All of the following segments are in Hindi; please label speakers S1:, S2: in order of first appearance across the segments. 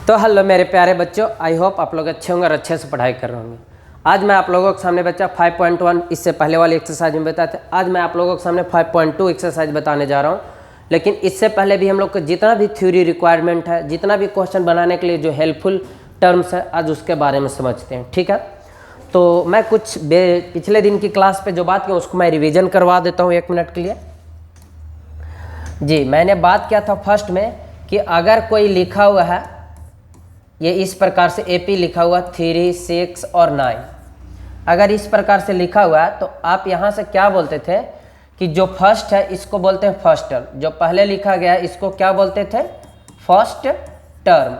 S1: तो हेलो मेरे प्यारे बच्चों, आई होप आप लोग अच्छे होंगे और अच्छे से पढ़ाई कर रहे होंगे। आज मैं आप लोगों के सामने बच्चा 5.1 इससे पहले वाली एक्सरसाइज में बताए थे। आज मैं आप लोगों के सामने 5.2 एक्सरसाइज बताने जा रहा हूं। लेकिन इससे पहले भी हम लोग को जितना भी थ्योरी रिक्वायरमेंट है, जितना भी क्वेश्चन बनाने के लिए जो हेल्पफुल टर्म्स है, आज उसके बारे में समझते हैं। ठीक है, तो मैं कुछ पिछले दिन की क्लास पे जो बात की उसको मैं रिविजन करवा देता हूँ 1 मिनट के लिए। जी, मैंने बात किया था फर्स्ट में कि अगर कोई लिखा हुआ है, ये इस प्रकार से AP लिखा हुआ 3, 6 और 9, अगर इस प्रकार से लिखा हुआ है तो आप यहाँ से क्या बोलते थे कि जो फर्स्ट है इसको बोलते हैं फर्स्ट टर्म, जो पहले लिखा गया है इसको क्या बोलते थे, फर्स्ट टर्म।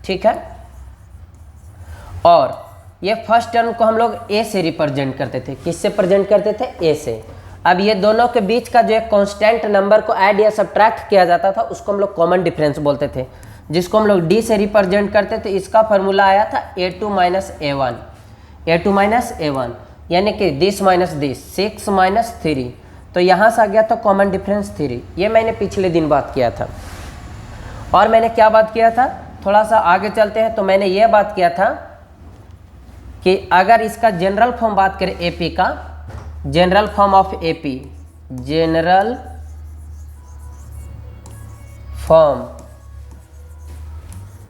S1: ठीक है, और ये फर्स्ट टर्म को हम लोग A से रिप्रेजेंट करते थे। किससे प्रेजेंट करते थे, A से। अब ये दोनों के बीच का जो एक कांस्टेंट नंबर को ऐड या सब्ट्रैक्ट किया जाता था उसको हम लोग कॉमन डिफरेंस बोलते थे, जिसको हम लोग D से रिप्रेजेंट करते थे। इसका फॉर्मूला आया था A2 minus A1, A2 minus A1, यानी कि दिस माइनस दिस, 6 माइनस 3। तो यहाँ से आ गया था कॉमन डिफरेंस 3। ये मैंने पिछले दिन बात किया था। और मैंने क्या बात किया था, थोड़ा सा आगे चलते हैं। तो मैंने ये बात किया था कि अगर इसका जनरल फॉर्म बात करें AP का, general form of AP, general form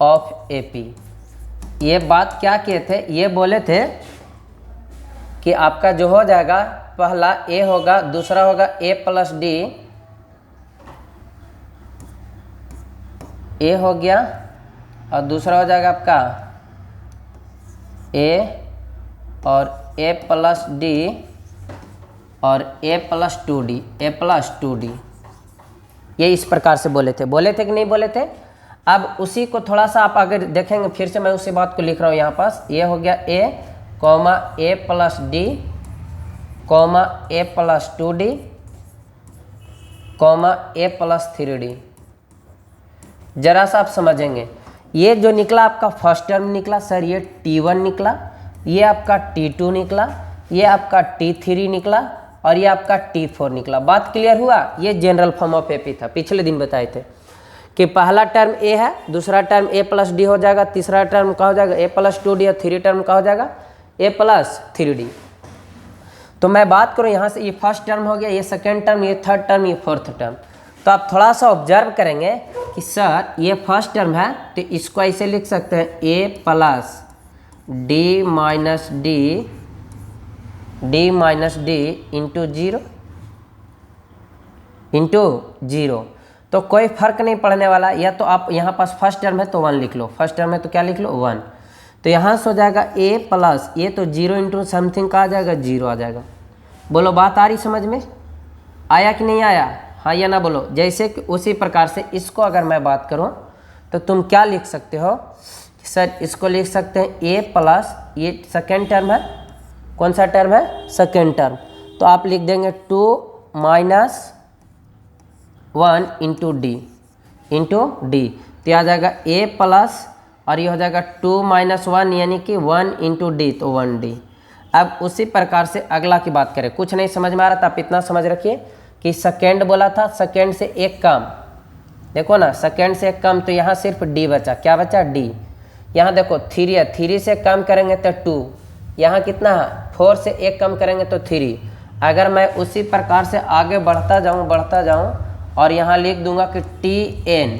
S1: of AP, ये बात क्या किए थे, ये बोले थे कि आपका जो हो जाएगा, पहला A होगा, दूसरा होगा A प्लस D, A हो गया, और दूसरा हो जाएगा आपका A और A प्लस D और A plus 2D, A plus 2D। ये इस प्रकार से बोले थे कि नहीं बोले थे। अब उसी को थोड़ा सा आप अगर देखेंगे, फिर से मैं उसी बात को लिख रहा हूँ यहाँ पास। ये हो गया A comma A plus D comma A plus 2D comma A plus 3D। जरा सा आप समझेंगे, ये जो निकला आपका फर्स्ट टर्म निकला सर, ये T1 निकला, ये आपका T2 निकला, ये आपका T3 निकला और ये आपका T4 निकला। बात क्लियर हुआ। ये जनरल फॉर्म ऑफ AP था, पिछले दिन बताए थे कि पहला टर्म A है, दूसरा टर्म A प्लस D हो जाएगा, तीसरा टर्म का हो जाएगा A प्लस 2D और 3 टर्म का हो जाएगा A प्लस 3D। तो मैं बात करूँ यहाँ से, ये फर्स्ट टर्म हो गया, ये सेकेंड टर्म, ये थर्ड टर्म, ये फोर्थ टर्म। तो आप थोड़ा सा ऑब्जर्व करेंगे कि सर ये फर्स्ट टर्म है तो इसको ऐसे लिख सकते हैं A plus D minus D minus D into 0 तो कोई फर्क नहीं पड़ने वाला। या तो आप यहाँ पास फर्स्ट टर्म है तो 1 लिख लो, फर्स्ट टर्म है तो क्या लिख लो 1। तो यहाँ से हो जाएगा A प्लस, ये तो 0 इंटू समथिंग का आ जाएगा, 0 आ जाएगा। बोलो बात आ रही समझ में, आया कि नहीं आया, हाँ या ना बोलो। जैसे कि उसी प्रकार से इसको अगर मैं बात करूँ तो तुम क्या लिख सकते हो सर, इसको लिख सकते हैं A प्लस, ये सेकेंड टर्म है, कौन सा टर्म है, सेकेंड टर्म। तो आप लिख देंगे 2 माइनस 1 इंटू D, तो आ जाएगा A प्लस, और ये हो जाएगा 2 माइनस 1 यानी कि 1 इंटू D, तो 1D। अब उसी प्रकार से अगला की बात करें। कुछ नहीं समझ में आ रहा था, आप इतना समझ रखिए कि सेकेंड बोला था, सेकेंड से एक कम, देखो ना, सेकेंड से एक कम, तो यहाँ सिर्फ D बचा। क्या बचा, D। यहाँ देखो 3 है, 3 से कम करेंगे तो 2, यहाँ कितना है, 4 से एक कम करेंगे तो 3। अगर मैं उसी प्रकार से आगे बढ़ता जाऊँ और यहाँ लिख दूंगा कि TN,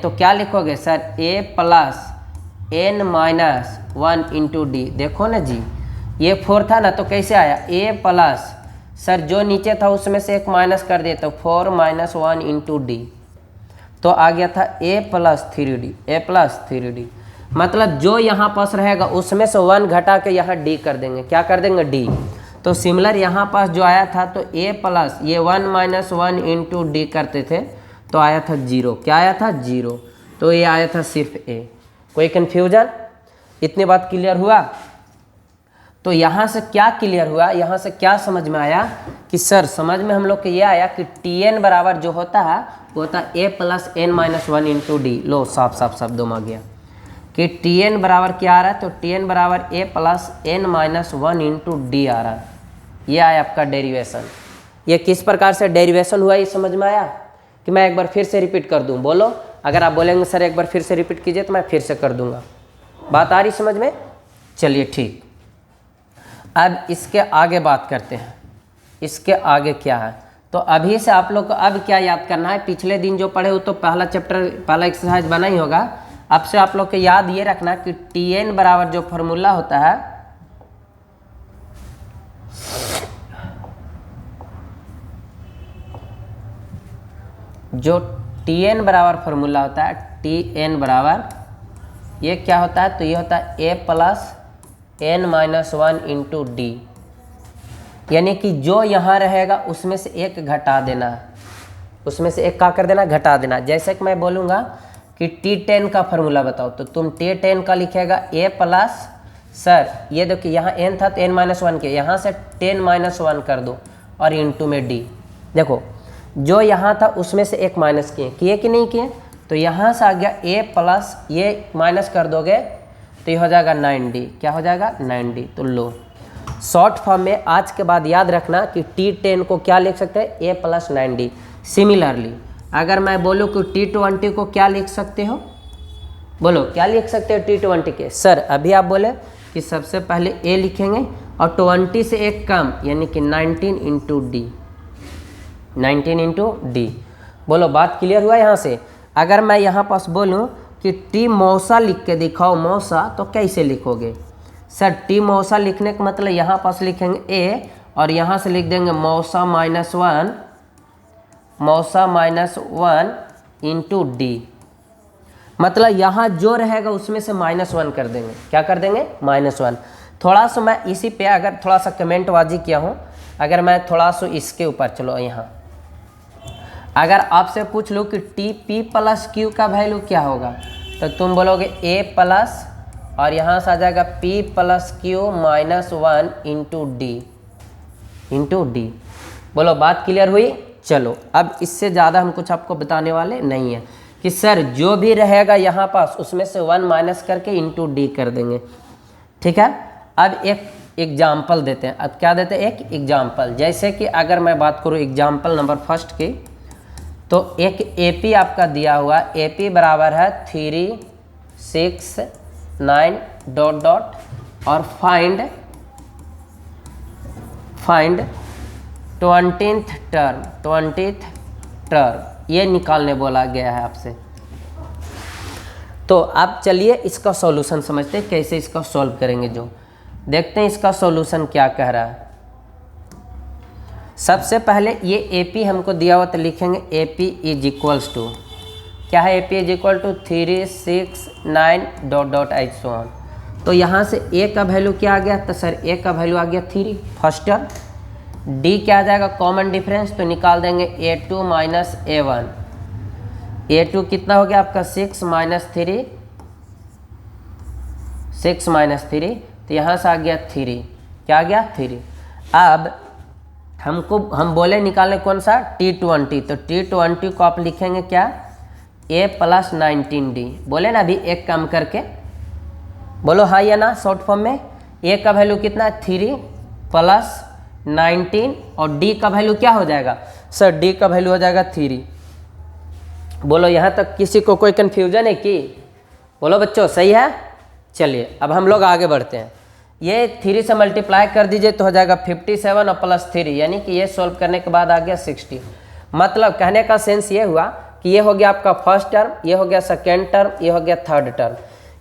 S1: तो क्या लिखोगे sir, A plus N minus 1 into D। देखो ना जी, ये 4 था ना, तो कैसे आया A प्लस, सर जो नीचे था उसमें से एक माइनस कर दिए तो 4 माइनस 1 इंटू D, तो आ गया था A प्लस 3D। मतलब जो यहाँ पास रहेगा उसमें से 1 घटा के यहाँ D कर देंगे। क्या कर देंगे, D। तो सिमिलर यहाँ पास जो आया था तो A प्लस, ये 1 माइनस 1 इंटू D करते थे तो आया था 0। क्या आया था, 0। तो ये आया था सिर्फ A। कोई कन्फ्यूजन, इतनी बात क्लियर हुआ। तो यहाँ से क्या क्लियर हुआ, यहाँ से क्या समझ में आया कि सर समझ में हम लोग को ये आया कि TN बराबर जो होता है वो होता है A plus N minus 1 into D। लो साफ दम आ गया कि TN बराबर क्या आ रहा है, तो TN बराबर A plus N minus 1 into D आ रहा है। ये आया आपका डेरिवेशन। ये किस प्रकार से डेरिवेशन हुआ, ये समझ में आया कि मैं एक बार फिर से रिपीट कर दूं, बोलो। अगर आप बोलेंगे सर एक बार फिर से रिपीट कीजिए तो मैं फिर से कर दूंगा। बात आ रही समझ में? चलिए ठीक। अब इसके आगे बात करते हैं, इसके आगे क्या है। तो अभी से आप लोग को अब क्या याद करना है, पिछले दिन जो पढ़े हो तो पहला चैप्टर पहला एक्सरसाइज बना ही होगा। अब से आप लोग को याद ये रखना कि Tn बराबर जो फॉर्मूला होता है, जो Tn बराबर फॉर्मूला होता है, Tn बराबर ये क्या होता है, तो ये होता है a plus n minus 1 into D. यानी कि जो यहाँ रहेगा उसमें से एक घटा देना है, उसमें से एक क्या कर देना, घटा देना। जैसे कि मैं बोलूँगा कि T10 का फॉर्मूला बताओ, तो तुम T10 का लिखेगा a प्लस, सर ये देखिए यहाँ n था तो n माइनस 1 के, यहाँ से 10 माइनस 1 कर दो और इंटू में d। देखो जो यहाँ था उसमें से एक माइनस किए कि नहीं किए, तो यहाँ से आ गया a प्लस, ये माइनस कर दोगे तो ये हो जाएगा 9d। क्या हो जाएगा, 9d। तो लो शॉर्ट फॉर्म में आज के बाद याद रखना कि T10 को क्या लिख सकते हैं, a प्लस 9d। सिमिलरली अगर मैं बोलूँ कि T20 को क्या लिख सकते हो, बोलो क्या लिख सकते हो T20 के? सर अभी आप बोले कि सबसे पहले a लिखेंगे और 20 से एक कम यानी कि 19 इंटू डी, 19 इंटू डी। बोलो बात क्लियर हुआ यहाँ से? अगर मैं यहाँ पास बोलूँ कि टी मौसा लिख के दिखाओ, मौसा, तो कैसे लिखोगे? सर टी मौसा लिखने का मतलब यहाँ पास लिखेंगे a और यहाँ से लिख देंगे मौसा माइनस 1, मौसा माइनस 1 इंटू डी। मतलब यहाँ जो रहेगा उसमें से -1 कर देंगे। क्या कर देंगे, -1। थोड़ा सा मैं इसी पे अगर थोड़ा सा कमेंट बाजी किया हूँ, अगर मैं थोड़ा सा इसके ऊपर चलो, यहाँ अगर आपसे पूछ लूँ कि टी पी प्लस क्यू का वैल्यू क्या होगा, तो तुम बोलोगे a प्लस और यहाँ से आ जाएगा p plus Q minus 1 into D. बोलो बात क्लियर हुई? चलो अब इससे ज़्यादा हम कुछ आपको बताने वाले नहीं है कि सर जो भी रहेगा यहाँ पास उसमें से 1 माइनस करके इंटू डी कर देंगे। ठीक है, अब एक एग्जाम्पल देते हैं। अब क्या देते हैं, एक एग्जाम्पल। जैसे कि अगर मैं बात करूँ एग्जाम्पल नंबर फर्स्ट की, तो एक AP आपका दिया हुआ, AP बराबर है 3, 6, 9 डॉट डॉट और फाइंड 20th टर्म, ये निकालने बोला गया है आपसे। तो अब चलिए इसका सॉल्यूशन समझते हैं, कैसे इसका सॉल्व करेंगे। जो देखते हैं इसका सॉल्यूशन क्या कह रहा है। सबसे पहले ये AP हमको दिया हुआ तो लिखेंगे AP इज इक्वल्स टू, क्या है, AP is equal to 3, 6, 9 dot dot so on. तो यहाँ से A का वैल्यू क्या आ गया, तो सर A का वैल्यू आ गया 3 फर्स्ट टर्म। D क्या आ जाएगा, कॉमन डिफरेंस, तो निकाल देंगे A2 माइनस A1। A2 कितना हो गया आपका 6 माइनस 3, 6 माइनस 3, तो यहाँ से आ गया 3, क्या आ गया 3। अब हम बोले निकालने कौन सा, T20, तो T20 को आप लिखेंगे क्या, A प्लस 19D। बोले ना अभी एक काम करके, बोलो हाँ या ना। शॉर्ट फॉर्म में A का वैल्यू कितना है 3 प्लस 19 और D का वैल्यू क्या हो जाएगा, सर D का वैल्यू हो जाएगा 3। बोलो यहाँ तक किसी को कोई कन्फ्यूजन है कि? बोलो बच्चों सही है। चलिए अब हम लोग आगे बढ़ते हैं। ये 3 से मल्टीप्लाई कर दीजिए तो हो जाएगा 57 और प्लस 3, यानी कि ये सॉल्व करने के बाद आ गया 60। मतलब कहने का सेंस ये हुआ कि ये हो गया आपका फर्स्ट टर्म, ये हो गया सेकेंड टर्म, ये हो गया थर्ड टर्म।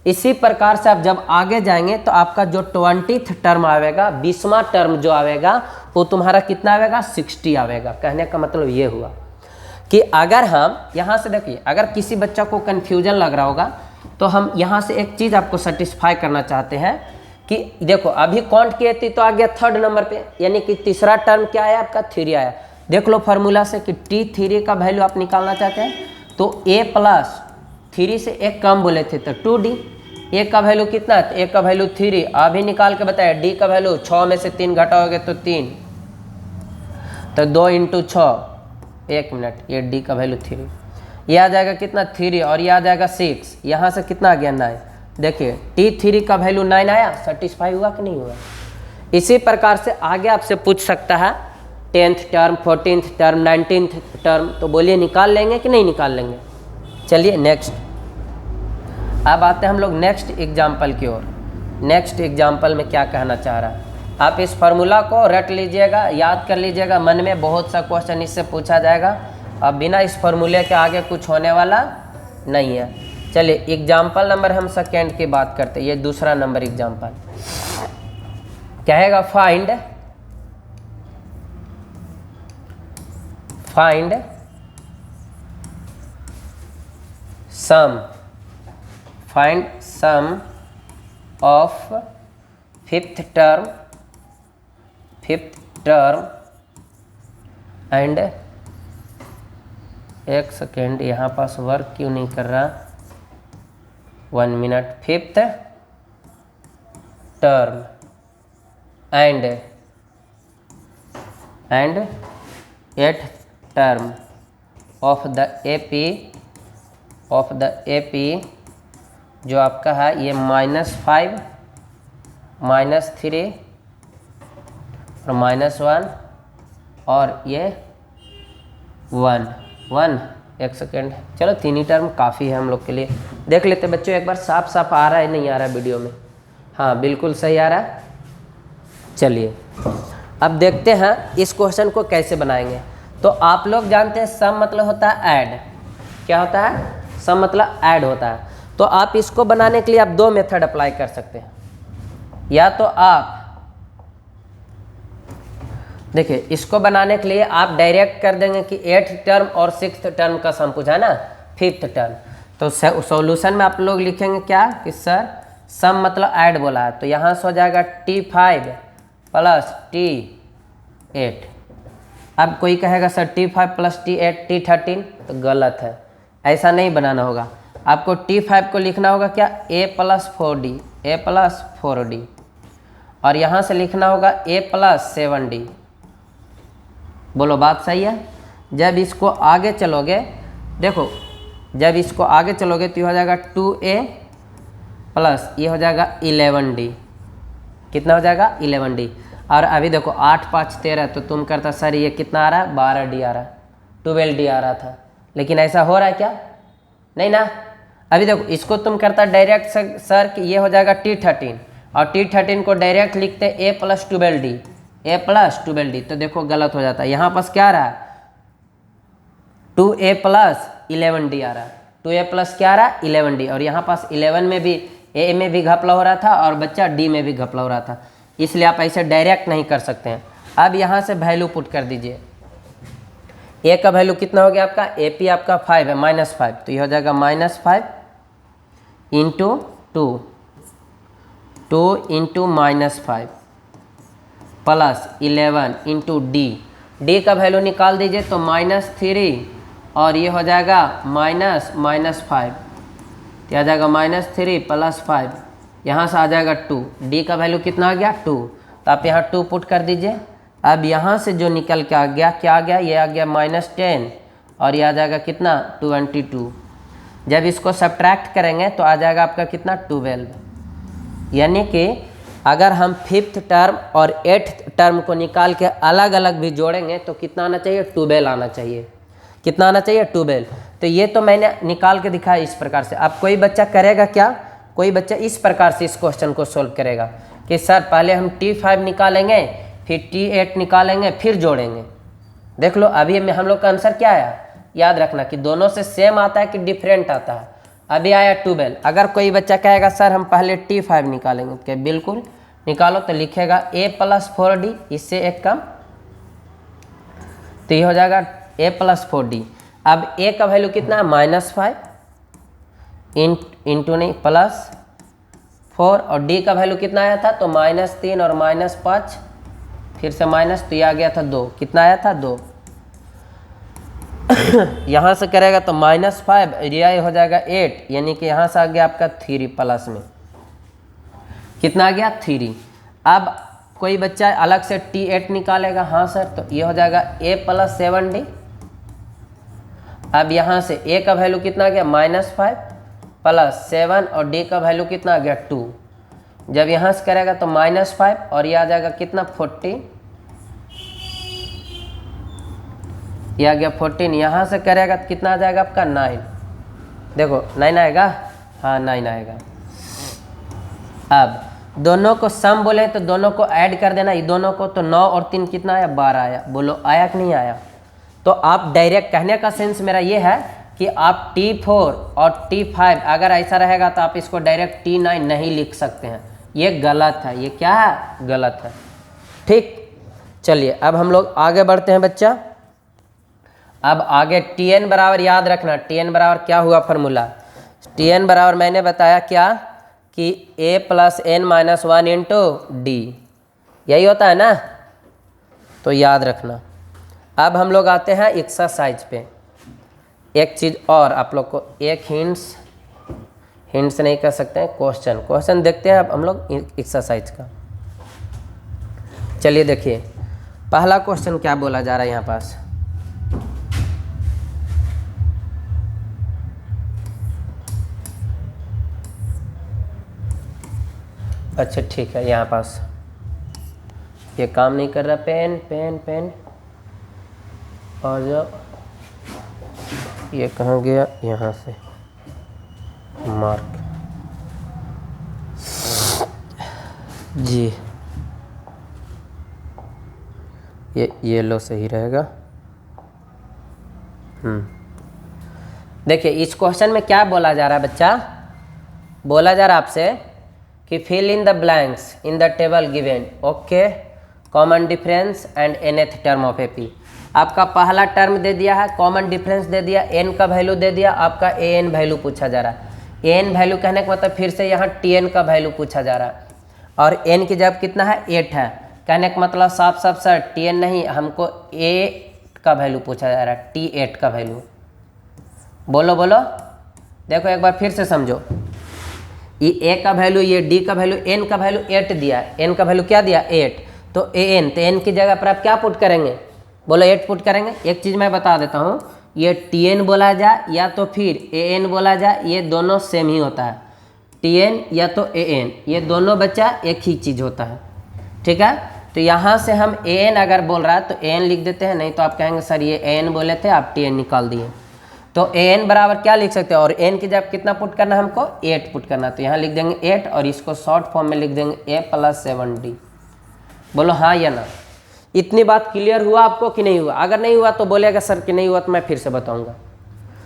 S1: इसी प्रकार से आप जब आगे जाएंगे तो आपका जो 20th टर्म आवेगा, 20वां टर्म जो आवेगा वो तुम्हारा कितना आवेगा, 60 आवेगा। कहने का मतलब ये हुआ कि अगर हम यहाँ से देखिए, अगर किसी बच्चा को कन्फ्यूजन लग रहा होगा तो हम यहाँ से एक चीज़ आपको सेटिस्फाई करना चाहते हैं कि देखो अभी काउंट किए थे तो आ गया थर्ड नंबर पे, यानी कि तीसरा टर्म क्या आया आपका 3 आया। देख लो फार्मूला से कि T3 का वैल्यू आप निकालना चाहते हैं तो A प्लस 3 से एक कम बोले थे तो 2D। A का वैल्यू कितना है, A का वैल्यू 3, अभी निकाल के बताया। D का वैल्यू 6 में से 3 घटाओगे तो 3, तो 2 इंटू 6, 1 मिनट, ये D का वैल्यू 3, ये आ जाएगा कितना 3 और ये आ जाएगा 6, यहाँ से कितना आ गया 9। देखिए T3 का वैल्यू 9 आया, सेटिस्फाई हुआ कि नहीं हुआ। इसी प्रकार से आगे आपसे पूछ सकता है 10th term, 14th term, 19th term, तो बोलिए निकाल लेंगे कि नहीं निकाल लेंगे। चलिए नेक्स्ट, अब आते हैं हम लोग नेक्स्ट एग्जाम्पल की ओर। नेक्स्ट एग्जाम्पल में क्या कहना चाह रहा है, आप इस फार्मूला को रट लीजिएगा, याद कर लीजिएगा मन में, बहुत सा क्वेश्चन इससे पूछा जाएगा। अब बिना इस फार्मूले के आगे कुछ होने वाला नहीं है। चलिए एग्जाम्पल नंबर हम सेकेंड की बात करते हैं। ये दूसरा नंबर एग्जाम्पल कहेगा find sum of fifth term and, एक सेकेंड यहाँ पास वर्क क्यों नहीं कर रहा, 1 minute, fifth term and eight term of the AP जो आपका है ये -5, -3 और -1 और ये 1। एक सेकेंड, चलो 3 ही टर्म काफ़ी है हम लोग के लिए। देख लेते बच्चों एक बार, साफ साफ आ रहा है नहीं आ रहा है वीडियो में? हाँ बिल्कुल सही आ रहा है। चलिए अब देखते हैं इस क्वेश्चन को कैसे बनाएंगे। तो आप लोग जानते हैं सम मतलब होता है ऐड। क्या होता है? सम मतलब ऐड होता है। तो आप इसको बनाने के लिए आप 2 मेथड अप्लाई कर सकते हैं। या तो आप देखिए, इसको बनाने के लिए आप डायरेक्ट कर देंगे कि 8th टर्म और 6th टर्म का सम पूछा है ना, 5th टर्म। तो सॉल्यूशन में आप लोग लिखेंगे क्या कि सर सम मतलब ऐड बोला है, तो यहाँ से हो जाएगा T5 + T8। अब कोई कहेगा सर T5 + T8 T13, तो गलत है, ऐसा नहीं बनाना होगा। आपको T5 को लिखना होगा क्या, A + 4D, और यहाँ से लिखना होगा A + 7D। बोलो बात सही है? जब इसको आगे चलोगे, देखो जब इसको आगे चलोगे तो ये हो जाएगा 2A प्लस ये हो जाएगा 11D। कितना हो जाएगा? 11D। और अभी देखो 8 5 13, तो तुम करता सर ये कितना आ रहा है, 12D आ रहा है, 12D आ रहा था, लेकिन ऐसा हो रहा है क्या? नहीं ना। अभी देखो इसको तुम करता डायरेक्ट सर कि ये हो जाएगा T13, और T13 को डायरेक्ट लिखते A + 12D, तो देखो गलत हो जाता है। यहाँ पास क्या आ रहा है, 2A + 11D आ रहा है, 2A प्लस क्या आ रहा है, 11D, और यहाँ पास 11 में भी A में भी घपला हो रहा था और बच्चा D में भी घपला हो रहा था, इसलिए आप ऐसे डायरेक्ट नहीं कर सकते हैं। अब यहाँ से वैल्यू पुट कर दीजिए। A का वैल्यू कितना हो गया आपका, AP आपका 5 है, -5, तो ये हो जाएगा -5 × 2 × -5 प्लस 11 × D का वैल्यू निकाल दीजिए, तो -3 और ये हो जाएगा -5, तो आ जाएगा -3 + 5, यहाँ से आ जाएगा 2। D का वैल्यू कितना आ गया, 2, तो आप यहाँ 2 पुट कर दीजिए। अब यहाँ से जो निकल के आ गया, क्या आ गया, ये आ गया -10, और ये आ जाएगा कितना, 22। जब इसको सब्ट्रैक्ट करेंगे तो आ जाएगा आपका कितना, 12। यानी कि अगर हम 5th टर्म और 8th टर्म को निकाल के अलग अलग भी जोड़ेंगे तो कितना आना चाहिए, 12 आना चाहिए। कितना आना चाहिए, 12। तो ये तो मैंने निकाल के दिखाया इस प्रकार से। अब कोई बच्चा करेगा क्या, कोई बच्चा इस प्रकार से इस क्वेश्चन को सोल्व करेगा कि सर पहले हम T5 निकालेंगे, फिर T8 निकालेंगे, फिर जोड़ेंगे। देख लो अभी में हम लोग का आंसर क्या आया, याद रखना कि दोनों से सेम आता है कि डिफरेंट आता है। अभी आया 12। अगर कोई बच्चा कहेगा सर हम पहले T5 निकालेंगे, क्या बिल्कुल निकालो, तो लिखेगा A + 4D, इससे एक कम, तो ये हो जाएगा A + 4D। अब A का वैल्यू कितना है, -5 इंटू नहीं +4, और D का वैल्यू कितना आया था, तो -3 और -5, फिर से माइनस, तो ये आ गया था 2। कितना आया था, 2। यहाँ से करेगा तो -5, ये हो जाएगा 8, यानी कि यहाँ से आ गया आपका 3 प्लस में कितना आ गया, 3। अब कोई बच्चा अलग से T8 निकालेगा, हाँ सर, तो ये हो जाएगा A + 7D। अब यहाँ से A का वैल्यू कितना आ गया, -5 + 7, और D का वैल्यू कितना आ गया, 2। जब यहाँ से करेगा तो -5 और ये आ जाएगा कितना, 14, ये आ गया 14। यहाँ से करेगा तो कितना आ जाएगा आपका, 9। देखो 9 आएगा, हाँ 9 आएगा। अब दोनों को सम बोले तो दोनों को ऐड कर देना, ये दोनों को, तो 9 और 3 कितना आया, 12 आया। बोलो आया कि नहीं आया। तो आप डायरेक्ट, कहने का सेंस मेरा ये है कि आप T4 और T5 अगर ऐसा रहेगा तो आप इसको डायरेक्ट T9 नहीं लिख सकते हैं, ये गलत है। ये क्या है, गलत है। ठीक, चलिए अब हम लोग आगे बढ़ते हैं बच्चा। अब आगे Tn बराबर याद रखना, Tn बराबर क्या हुआ फार्मूला, Tn बराबर मैंने बताया क्या कि a + n - 1 × d, यही होता है ना, तो याद रखना। अब हम लोग आते हैं एक्सरसाइज पे। एक चीज़ और आप लोग को, एक हिंट्स नहीं कर सकते हैं, क्वेश्चन देखते हैं अब हम लोग एक्सरसाइज का। चलिए देखिए पहला क्वेश्चन क्या बोला जा रहा है यहाँ पास। अच्छा ठीक है, यहाँ पास ये काम नहीं कर रहा, पेन और जो ये कहाँ गया, यहाँ से मार्क जी, ये लो सही रहेगा। देखिए इस क्वेश्चन में क्या बोला जा रहा है बच्चा, बोला जा रहा है आपसे कि fill in the blanks in the table given, okay, common difference and nth term of AP. आपका पहला टर्म दे दिया है, कॉमन डिफरेंस दे दिया, n का वैल्यू दे दिया, आपका an वैल्यू पूछा जा रहा है। an वैल्यू कहने का मतलब फिर से यहाँ tn का वैल्यू पूछा जा रहा है, और n की जगह कितना है, 8 है। कहने का मतलब साफ साफ सर tn नहीं, हमको a का वैल्यू पूछा जा रहा है, t8 का वैल्यू। बोलो बोलो, देखो एक बार फिर से समझो, ये a का वैल्यू, ये d का वैल्यू, n का वैल्यू 8 दिया, n का वैल्यू क्या दिया, 8, तो an, तो n की जगह पर आप क्या पुट करेंगे, बोलो 8 पुट करेंगे। एक चीज़ मैं बता देता हूँ, ये tn बोला जाए या तो फिर an बोला जाए, ये दोनों सेम ही होता है, tn या तो an, ये दोनों बच्चा एक ही चीज़ होता है, ठीक है। तो यहाँ से हम an अगर बोल रहा है तो an लिख देते हैं, नहीं तो आप कहेंगे सर ये an बोले थे आप tn निकाल दिए, तो an बराबर क्या लिख सकते हैं, और n की जगह कितना पुट करना है हमको, 8 पुट करना, तो यहाँ लिख देंगे 8 और इसको शॉर्ट फॉर्म में लिख देंगे a + 7d। बोलो हाँ या ना। इतनी बात क्लियर हुआ आपको कि नहीं हुआ? अगर नहीं हुआ तो बोलेगा सर कि नहीं हुआ, तो मैं फिर से बताऊंगा।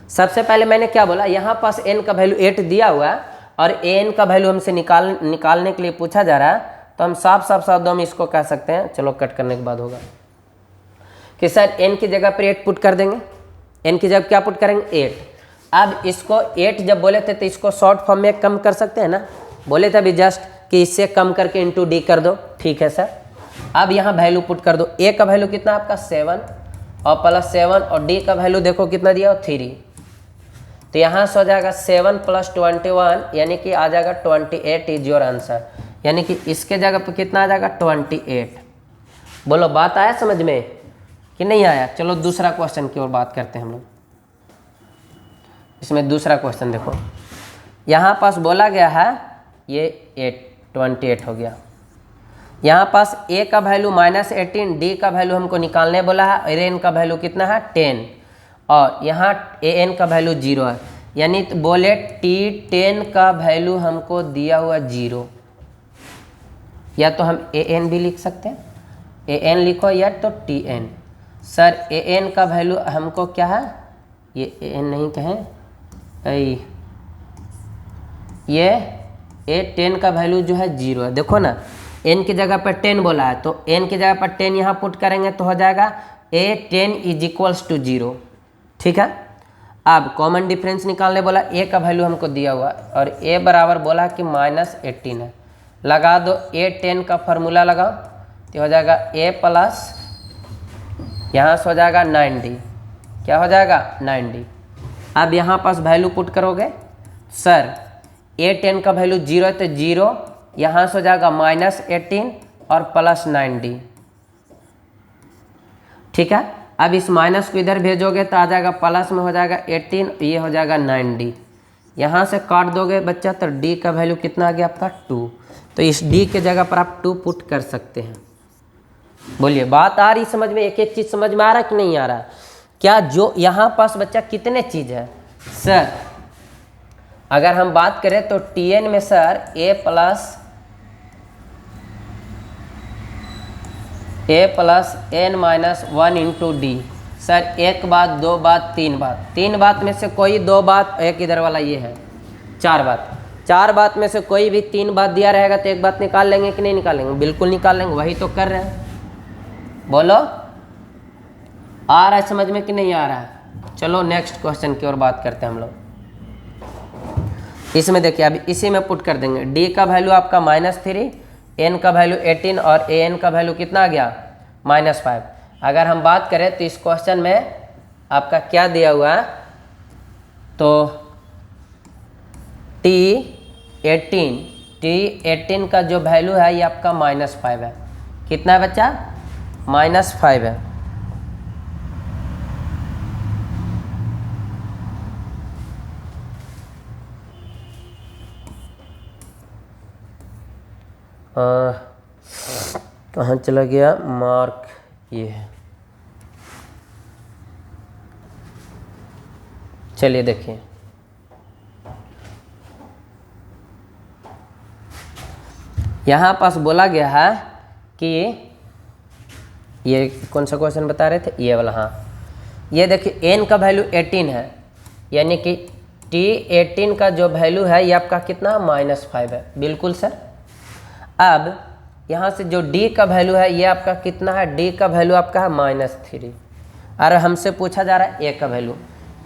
S1: सबसे पहले मैंने क्या बोला, यहाँ पास n का वैल्यू 8 दिया हुआ है और an का वैल्यू हमसे निकालने के लिए पूछा जा रहा है, तो हम साफ साफ शब्दों में इसको कह सकते हैं, चलो कट करने के बाद होगा कि सर n की जगह पर 8 पुट कर देंगे, n की जगह क्या पुट करेंगे, 8। अब इसको 8 जब बोले थे तो इसको शॉर्ट फॉर्म में कम कर सकते हैं ना, बोले थे अभी जस्ट कि इससे कम करके इंटू d कर दो, ठीक है सर। अब यहाँ वैल्यू पुट कर दो, a का वैल्यू कितना आपका 7 और +7 और d का वैल्यू देखो कितना दिया, 3, तो यहाँ से हो जाएगा 7 + 21 यानी कि आ जाएगा 28 इज योर आंसर, यानी कि इसके जगह पे कितना आ जाएगा 28। बोलो बात आया समझ में कि नहीं आया। चलो दूसरा क्वेश्चन की ओर बात करते हैं हम लोग। इसमें दूसरा क्वेश्चन देखो, यहाँ पास बोला गया है ये 28 हो गया, यहाँ पास a का वैल्यू -18, d का वैल्यू हमको निकालने बोला है, और n का वैल्यू कितना है 10, और यहाँ an का वैल्यू 0 है, यानी तो बोले t10 का वैल्यू हमको दिया हुआ 0, या तो हम an भी लिख सकते हैं, an लिखो या तो tn। सर an का वैल्यू हमको क्या है, ये an नहीं कहें, ये a10 का वैल्यू जो है 0 है। देखो ना n की जगह पर 10 बोला है, तो n की जगह पर 10 यहाँ पुट करेंगे तो हो जाएगा a10 = 0, ठीक है। अब कॉमन डिफरेंस निकालने बोला, a का वैल्यू हमको दिया हुआ और a बराबर बोला कि -18 है, लगा दो a10 का फार्मूला लगाओ, तो हो जाएगा a प्लस यहाँ से हो जाएगा 9d, क्या हो जाएगा 9d। अब यहाँ पास वैल्यू पुट करोगे, सर a10 का वैल्यू 0 है तो 0, यहाँ से हो जाएगा -18 और +9d, ठीक है। अब इस माइनस को इधर भेजोगे तो आ जाएगा प्लस में हो जाएगा 18, ये हो जाएगा 9d, यहाँ से काट दोगे बच्चा तो d का वैल्यू कितना आ गया आपका 2, तो इस d के जगह पर आप 2 पुट कर सकते हैं। बोलिए बात आ रही समझ में, एक एक चीज़ समझ में आ रहा है कि नहीं आ रहा। क्या जो यहाँ पास बच्चा कितने चीज़ है, सर अगर हम बात करें तो Tn में sir a plus n minus 1 into D. Sir एक बात, दो बात, तीन बात, तीन बात में से कोई दो बात, एक इधर वाला ये है चार बात, चार बात में से कोई भी तीन बात दिया रहेगा तो एक बात निकाल लेंगे कि नहीं निकालेंगे? बिल्कुल निकाल लेंगे, वही तो कर रहे हैं। बोलो आ रहा है समझ में कि नहीं आ रहा है? चलो नेक्स्ट क्वेश्चन की ओर बात करते हैं हम लोग। इसमें देखिए अभी इसी में पुट कर देंगे। डी का वैल्यू आपका -3, एन का वैल्यू 18 और ए एन का वैल्यू कितना आ गया? -5। अगर हम बात करें तो इस क्वेश्चन में आपका क्या दिया हुआ है, तो T18 का जो वैल्यू है ये आपका -5 है। कितना है बच्चा? -5 है। कहाँ चला गया मार्क? ये है, चलिए देखिए यहाँ पास बोला गया है कि ये कौन सा क्वेश्चन बता रहे थे? ये वाला। हाँ, ये देखिए n का वैल्यू 18 है, यानी कि T18 का जो वैल्यू है ये आपका कितना? -5 है। बिल्कुल सर। अब यहाँ से जो d का वैल्यू है ये आपका कितना है? d का वैल्यू आपका है -3। और हमसे पूछा जा रहा है a का वैल्यू।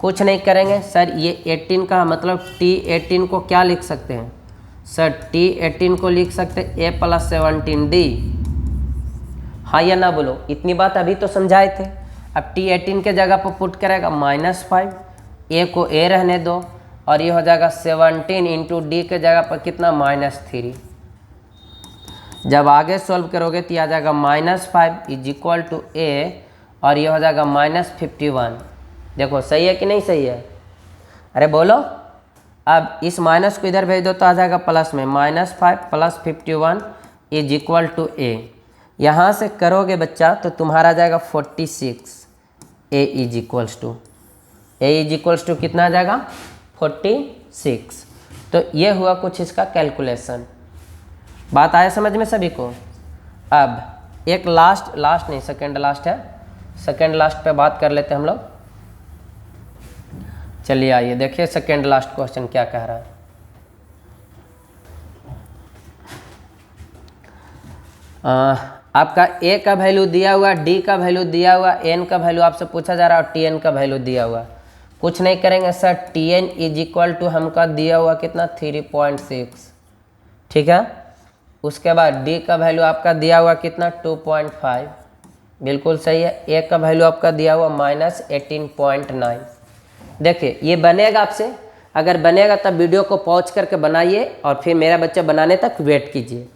S1: कुछ नहीं करेंगे सर, ये 18 का मतलब T18 को क्या लिख सकते हैं सर? T18 को लिख सकते हैं a + 17d। हाँ या ना बोलो? इतनी बात अभी तो समझाए थे। अब T18 के जगह पर पुट करेगा -5, a को a रहने दो, और ये हो जाएगा 17 इंटू डी के जगह पर कितना? -3। जब आगे सॉल्व करोगे तो आ जाएगा -5 = a, और ये हो जाएगा -51। देखो सही है कि नहीं सही है? अरे बोलो। अब इस माइनस को इधर भेज दो तो आ जाएगा प्लस में, -5 + 51 = a। यहाँ से करोगे बच्चा तो तुम्हारा आ जाएगा 46। a = कितना आ जाएगा? 46। तो ये हुआ कुछ इसका कैलकुलेशन। बात आया समझ में सभी को? अब एक लास्ट नहीं, सेकेंड लास्ट है, सेकेंड लास्ट पे बात कर लेते हैं हम लोग। चलिए आइए देखिए सेकेंड लास्ट क्वेश्चन क्या कह रहा है। आपका a का वैल्यू दिया हुआ, d का वैल्यू दिया हुआ, n का वैल्यू आपसे पूछा जा रहा है और tn का वैल्यू दिया हुआ। कुछ नहीं करेंगे सर, tn = हमका दिया हुआ कितना? 3.6। ठीक है। उसके बाद d का वैल्यू आपका दिया हुआ कितना? 2.5। बिल्कुल सही है। a का वैल्यू आपका दिया हुआ -18.9। देखिए ये बनेगा आपसे, अगर बनेगा तब वीडियो को पॉज करके बनाइए और फिर मेरा बच्चा बनाने तक वेट कीजिए।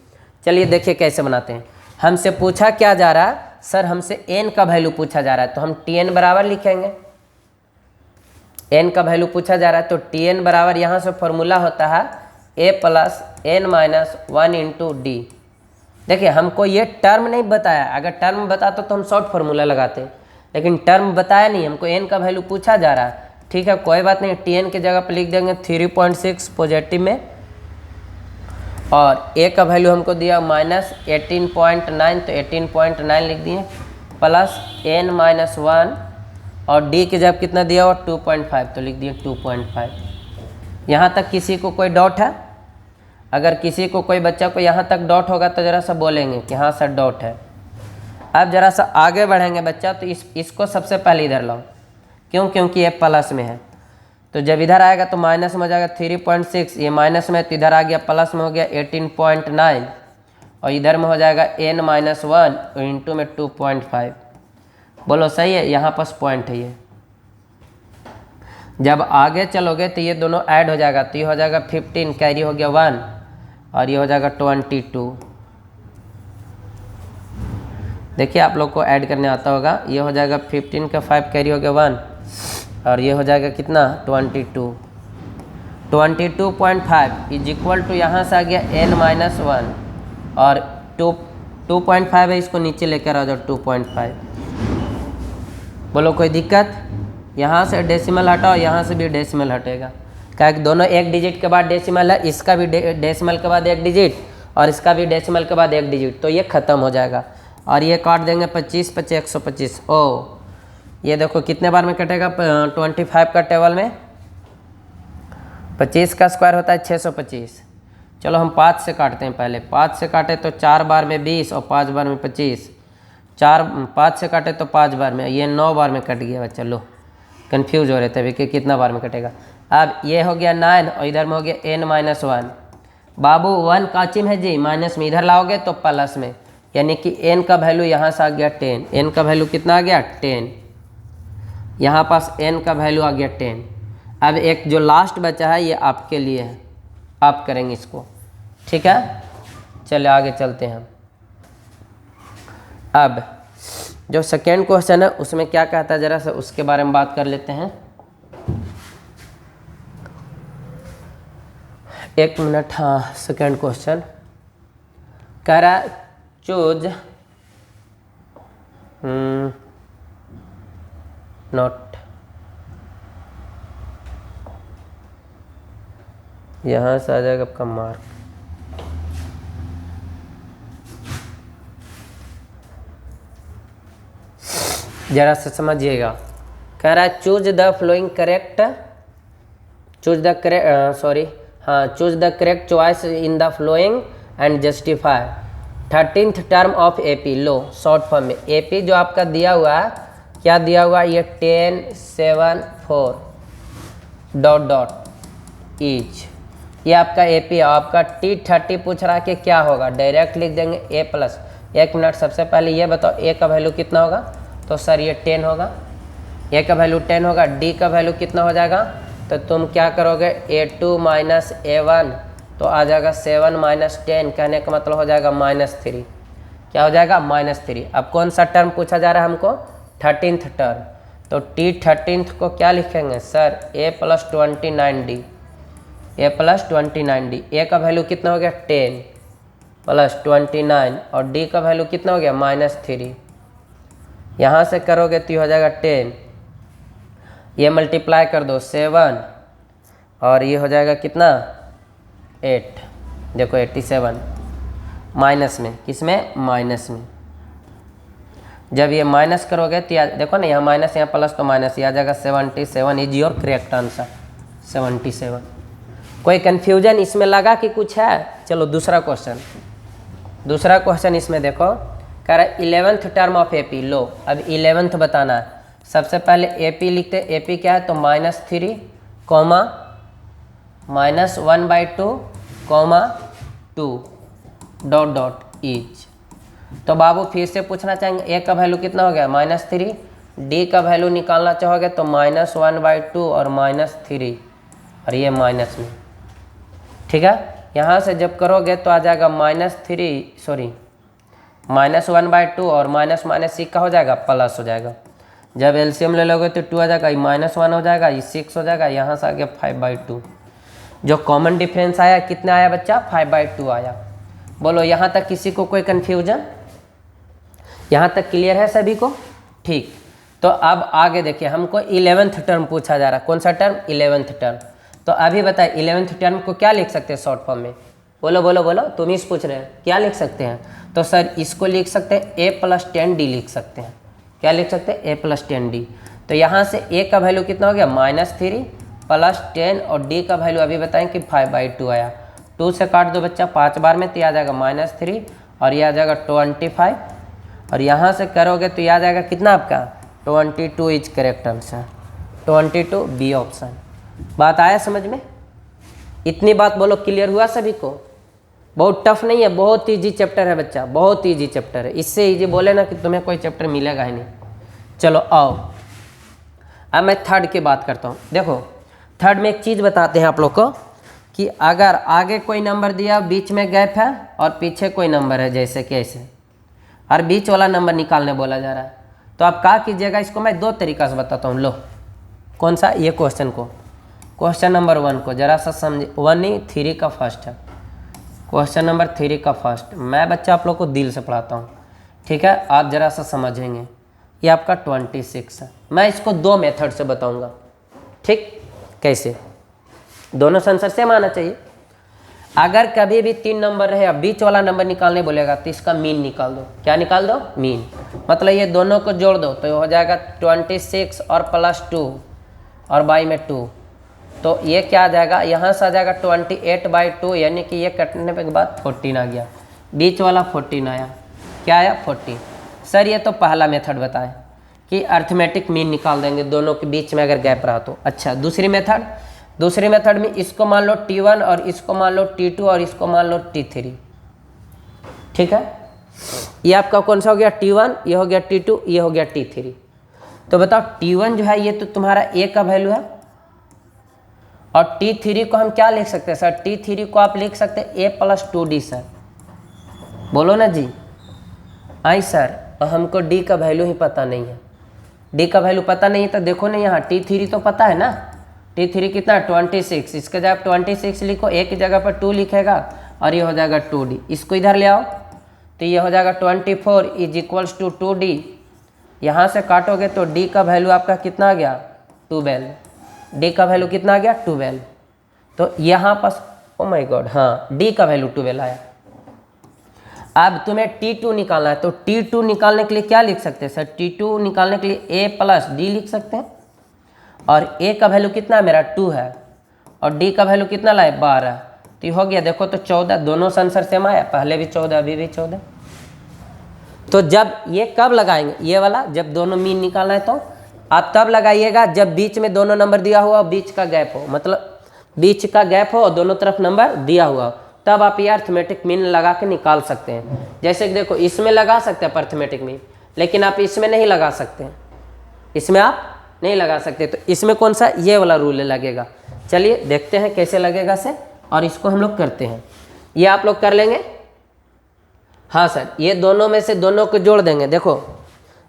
S1: चलिए देखिए कैसे बनाते हैं। हमसे पूछा क्या जा रहा है सर? हमसे n का वैल्यू पूछा जा रहा है, तो हम tn बराबर लिखेंगे। n का वैल्यू पूछा जा रहा है तो tn बराबर यहाँ से फॉर्मूला होता है a + n - 1 इंटू डी। देखिए हमको ये टर्म नहीं बताया, अगर टर्म बताता तो हम शॉर्ट फार्मूला लगाते, लेकिन टर्म बताया नहीं, हमको n का वैल्यू पूछा जा रहा है। ठीक है, कोई बात नहीं, tn के जगह पर लिख देंगे 3.6 पॉजिटिव में, और a का वैल्यू हमको दिया -18.9, तो 18.9 लिख दिए, प्लस n - 1, और d के जगह कितना दिया हुआ? 2.5, तो लिख दिए 2.5। यहाँ तक किसी को कोई डाउट है? अगर किसी को कोई बच्चा को यहाँ तक डाउट होगा तो ज़रा सा बोलेंगे कि हाँ सर डाउट है। अब ज़रा सा आगे बढ़ेंगे बच्चा, तो इसको सबसे पहले इधर लाओ। क्यों? क्योंकि ये प्लस में है, तो जब इधर आएगा तो माइनस में हो जाएगा 3.6, ये माइनस में, तो इधर आ गया प्लस में हो गया 18.9, और इधर में हो जाएगा n - 1 इंटू में 2.5। बोलो सही है? यहाँ पास पॉइंट है ये। जब आगे चलोगे तो ये दोनों ऐड हो जाएगा, तो ये हो जाएगा 15, कैरी हो गया 1, और ये हो जाएगा 22। देखिए आप लोग को ऐड करने आता होगा। ये हो जाएगा 15 का 5 कैरी हो गया 1, और ये हो जाएगा कितना? 22। 22.5 = यहाँ से आ गया n - 1, और 2.5 है, इसको नीचे लेकर आ जाओ 2.5। बोलो कोई दिक्कत? यहाँ से डेसिमल हटाओ, यहाँ से भी डेसिमल हटेगा। क्या दोनों एक डिजिट के बाद डेसिमल है, इसका भी डेसिमल के बाद एक डिजिट और इसका भी डेसिमल के बाद एक डिजिट, तो ये ख़त्म हो जाएगा। और ये काट देंगे 25 25 125। ओ ये देखो कितने बार में कटेगा 25 का टेबल में 25 का स्क्वायर होता है 625। चलो हम 5 से काटते हैं, पहले 5 से काटे तो 4 बार में 20 और 5 बार में 25। 5 से काटे तो 5 बार में, ये 9 बार में कट गया। चलो कंफ्यूज हो रहे थे अभी कि कितना बार में कटेगा। अब ये हो गया 9 और इधर में हो गया n-1। बाबू 1 काची में है जी, माइनस में, इधर लाओगे तो प्लस में, यानी कि n का वैल्यू यहाँ से आ गया 10। n का वैल्यू कितना आ गया 10, यहाँ पास n का वैल्यू आ गया 10। अब एक जो लास्ट बचा है ये आपके लिए है, आप करेंगे इसको, ठीक है। चलिए आगे चलते हैं। अब जो सेकेंड क्वेश्चन है उसमें क्या कहता है, ज़रा सा उसके बारे में बात कर लेते हैं। 1 मिनट। हाँ, सेकेंड क्वेश्चन कह रहा है चूज नॉट, यहाँ से आ जाएगा आपका मार्क। जरा से समझिएगा। कह रहा है choose the flowing correct, choose the correct choice in the flowing and justify 13th term of AP. Low short form में एपी जो आपका दिया हुआ है, क्या दिया हुआ है, ये 10 7 4 डॉट डॉट ईच, ये आपका एपी है। आपका T30 पूछ रहा है कि क्या होगा, डायरेक्ट लिख देंगे a प्लस। 1 मिनट, सबसे पहले ये बताओ a का वैल्यू कितना होगा, तो सर ये 10 होगा, a का वैल्यू 10 होगा। d का वैल्यू कितना हो जाएगा, तो तुम क्या करोगे a2 माइनस a1, तो आ जाएगा 7 माइनस 10, कहने का मतलब हो जाएगा -3। क्या हो जाएगा -3। अब कौन सा टर्म पूछा जा रहा है हमको, 13th टर्म, तो T13th को क्या लिखेंगे sir, a plus 29d, a plus 29d। a का वैल्यू कितना हो गया 10 प्लस 29 और d का वैल्यू कितना हो गया -3। यहाँ से करोगे तो ये हो जाएगा 10, ये मल्टीप्लाई कर दो 7 और ये हो जाएगा कितना 8। देखो 87 माइनस में, किसमें, माइनस में। जब ये माइनस करोगे तो देखो ना, यहाँ माइनस यहाँ प्लस, तो माइनस, ये आ जाएगा 77 इज योर करेक्ट आंसर 77। कोई कन्फ्यूजन इसमें लगा कि कुछ है। चलो दूसरा क्वेश्चन इसमें देखो, कह रहा है 11th टर्म ऑफ एपी। लो अब 11th बताना है। सबसे पहले एपी लिखते हैं, एपी क्या है, तो -3 comma -1/2 comma 2 dot dot each. तो बाबू फिर से पूछना चाहेंगे ए का वैल्यू कितना हो गया -3, डी का वैल्यू निकालना चाहोगे तो -1/2 और -3 और ये माइनस में, ठीक है। यहाँ से जब करोगे तो आ जाएगा -1/2 और माइनस माइनस का हो जाएगा प्लस हो जाएगा। जब एलसीएम ले लोगे तो 2 आ जाएगा, ये -1 हो जाएगा, ये 6 हो जाएगा, यहाँ से आ गया 5/2। जो कॉमन डिफरेंस आया कितना आया बच्चा, 5/2 आया। बोलो यहाँ तक किसी को कोई कन्फ्यूजन, यहाँ तक क्लियर है सभी को, ठीक। तो अब आगे देखिए, हमको 11th टर्म पूछा जा रहा है। कौन सा टर्म, 11th टर्म। तो अभी बताए 11th टर्म को क्या लिख सकते हैं शॉर्ट फॉर्म में, बोलो बोलो बोलो, तुम ही पूछ रहे हैं क्या लिख सकते हैं। तो सर इसको लिख सकते हैं a + 10d लिख सकते हैं। क्या लिख सकते हैं, a + 10d। तो यहाँ से a का वैल्यू कितना हो गया -3 + 10 और d का वैल्यू अभी बताएं कि 5/2 आया। 2 से काट दो बच्चा 5 बार में, तो आ जाएगा -3 और यह आ जाएगा 25 और यहाँ से करोगे तो यह आ जाएगा कितना आपका 22 is correct answer, 22 B option. बात आया समझ में, इतनी बात बोलो क्लियर हुआ सभी को। बहुत टफ नहीं है, बहुत ईजी चैप्टर है बच्चा, बहुत ईजी चैप्टर है। इससे ईजी बोले ना कि तुम्हें कोई चैप्टर मिलेगा ही नहीं। चलो आओ, अब मैं थर्ड की बात करता हूँ। देखो थर्ड में एक चीज़ बताते हैं आप लोग को कि अगर आगे कोई नंबर दिया, बीच में गैप है और पीछे कोई नंबर है, जैसे कि ऐसे, और बीच वाला नंबर निकालने बोला जा रहा है, तो आप क्या कीजिएगा, इसको मैं 2 तरीक़ा से बताता हूँ। लो कौन सा, ये क्वेश्चन को, क्वेश्चन नंबर 1 को जरा सा समझे, 1 नहीं 3 का फर्स्ट है, क्वेश्चन नंबर 3 का फर्स्ट। मैं बच्चा आप लोग को दिल से पढ़ाता हूँ, ठीक है, आप जरा सा समझेंगे। ये आपका 26 है। मैं इसको 2 मेथड से बताऊँगा, ठीक। कैसे, दोनों आंसर सेम आना चाहिए। अगर कभी भी 3 नंबर रहे, अब बीच वाला नंबर निकालने बोलेगा तो इसका मीन निकाल दो। क्या निकाल दो? मीन। मतलब ये दोनों को जोड़ दो तो हो जाएगा 26 और +2 और बाई में 2, तो ये क्या आ जाएगा, यहाँ से आ जाएगा 28/2, यानी कि ये कटने के बाद 14 आ गया, बीच वाला 14 आया। क्या आया? 14। सर ये तो पहला मेथड बताएं कि अर्थमेटिक मीन निकाल देंगे दोनों के बीच में अगर गैप रहा तो। अच्छा, दूसरी मेथड में इसको मान लो T1 और इसको मान लो T2 और इसको मान लो T3। ठीक है, ये आपका कौन सा हो गया? T1, ये हो गया T2, ये हो गया T3। तो बताओ T1 जो है ये तो तुम्हारा A का वैल्यू है, और T3 को हम क्या लिख सकते हैं सर? T3 को आप लिख सकते हैं A + 2D। सर बोलो ना जी। आई सर, हमको D का वैल्यू ही पता नहीं है। D का वैल्यू पता नहीं है तो देखो ना, यहाँ T3 तो पता है ना। T3 कितना? 26। इसके जगह 26 लिखो, एक की जगह पर 2 लिखेगा और ये हो जाएगा 2D। इसको इधर ले आओ तो ये हो जाएगा 24 = 2D। यहाँ से काटोगे तो D का वैल्यू आपका कितना आ गया? 12। D का वैल्यू कितना आ गया? 12। तो यहाँ पर ओ माय गॉड, हाँ D का वैल्यू 12 आया। अब तुम्हें T2 निकालना है, तो T2 निकालने के लिए क्या लिख सकते हैं सर? T2 निकालने के लिए A + D लिख सकते हैं, और A का वैल्यू कितना मेरा 2 है और D का वैल्यू कितना लाए? 12। तो ये हो गया, देखो तो 14, दोनों आंसर सेम आया, पहले भी 14 अभी भी 14। तो जब ये कब लगाएंगे ये वाला, जब दोनों मीन निकालना है तो आप तब लगाइएगा जब बीच में दोनों नंबर दिया हुआ, बीच का गैप हो, मतलब बीच का गैप हो और दोनों तरफ नंबर दिया हुआ हो, तब आप ये अर्थमेटिक मीन लगा के निकाल सकते हैं। जैसे कि देखो इसमें लगा सकते हैं अर्थमेटिक मीन, लेकिन आप इसमें नहीं लगा सकते हैं, इसमें आप नहीं लगा सकते। तो इसमें कौन सा? ये वाला रूल लगेगा। चलिए देखते हैं कैसे लगेगा से, और इसको हम लोग करते हैं। ये आप लोग कर लेंगे? हाँ सर, ये दोनों में से दोनों को जोड़ देंगे। देखो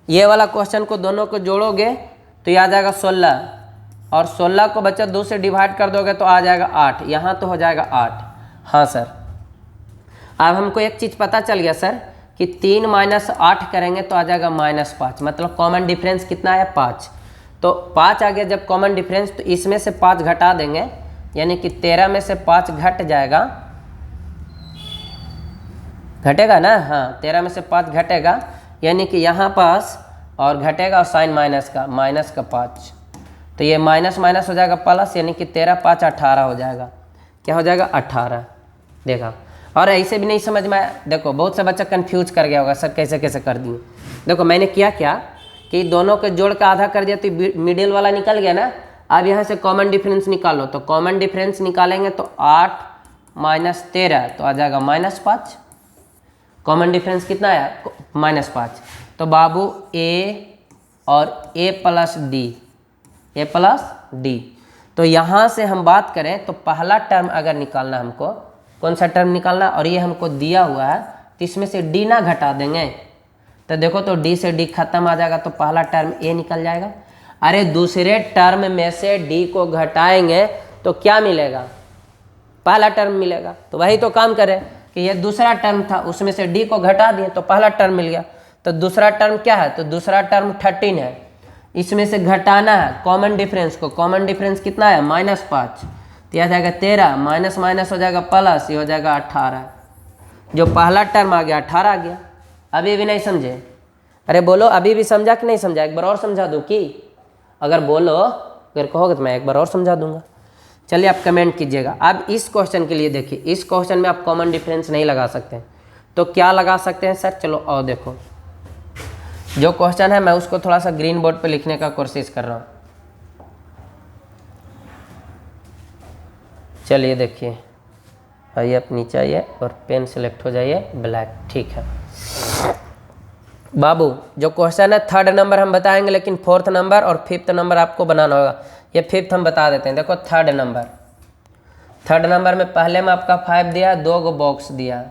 S1: ये वाला क्वेश्चन को दोनों को जोड़ोगे तो ये आ जाएगा 16, और 16 को बच्चा 2 से डिवाइड कर दोगे तो आ जाएगा 8, यहाँ तो हो जाएगा 8। हाँ सर, अब हमको एक चीज़ पता चल गया सर कि 3 - 8 करेंगे तो आ जाएगा -5, मतलब कॉमन डिफरेंस कितना है? 5। तो 5 आ गया जब कॉमन डिफरेंस, तो इसमें से 5 घटा देंगे, यानी कि 13 में से 5 घट जाएगा, घटेगा ना? हाँ, 13 में से 5 घटेगा, यानी कि यहाँ पास और घटेगा और साइन माइनस का -5, तो ये माइनस माइनस हो जाएगा प्लस, यानी कि 13 × 5 = 18 हो जाएगा। क्या हो जाएगा? 18। देखा, और ऐसे भी नहीं समझ में आया, देखो बहुत से बच्चा कंफ्यूज कर गया होगा सर कैसे कैसे कर दिए। देखो मैंने किया क्या कि दोनों को जोड़ के आधा कर दिया तो मिडिल वाला निकल गया ना। अब यहाँ से कॉमन डिफरेंस निकालो, तो कॉमन डिफरेंस निकालेंगे तो 8 - 13 तो आ जाएगा -5। कॉमन डिफरेंस कितना आया? -5। तो बाबू A और A + D। तो यहाँ से हम बात करें तो पहला टर्म अगर निकालना हमको, कौन सा टर्म निकालना, और ये हमको दिया हुआ है तो इसमें से D ना घटा देंगे, तो देखो तो D से D खत्म आ जाएगा, तो पहला टर्म A निकल जाएगा। अरे दूसरे टर्म में से D को घटाएंगे तो क्या मिलेगा? पहला टर्म मिलेगा। तो वही तो काम करें कि ये दूसरा टर्म था, उसमें से D को घटा दिए तो पहला टर्म मिल गया। तो दूसरा टर्म क्या है? तो दूसरा टर्म 13 है, इसमें से घटाना है कॉमन डिफरेंस को। कॉमन डिफरेंस कितना है? -5, तो यह आ जाएगा 13, माइनस माइनस हो जाएगा प्लस, ये हो जाएगा 18। जो पहला टर्म आ गया 18 आ गया। अभी भी नहीं समझे? अरे बोलो, अभी भी समझा कि नहीं समझा? एक बार और समझा दूँ कि? अगर बोलो, अगर कहोगे तो मैं एक बार और समझा दूंगा। चलिए आप कमेंट कीजिएगा। अब इस क्वेश्चन के लिए देखिए, इस क्वेश्चन में आप कॉमन डिफरेंस नहीं लगा सकते, तो क्या लगा सकते हैं सर? चलो और देखो, जो क्वेश्चन है मैं उसको थोड़ा सा ग्रीन बोर्ड पे लिखने का कोशिश कर रहा हूँ। चलिए देखिए, आइए आप नीचे आइए और पेन सेलेक्ट हो जाइए ब्लैक। ठीक है बाबू, जो क्वेश्चन है 3rd नंबर हम बताएंगे, लेकिन 4th नंबर और 5th नंबर आपको बनाना होगा। ये 5th हम बता देते हैं। देखो 3rd नंबर में पहले में आपका 5 दिया, 2 गो बॉक्स दिया,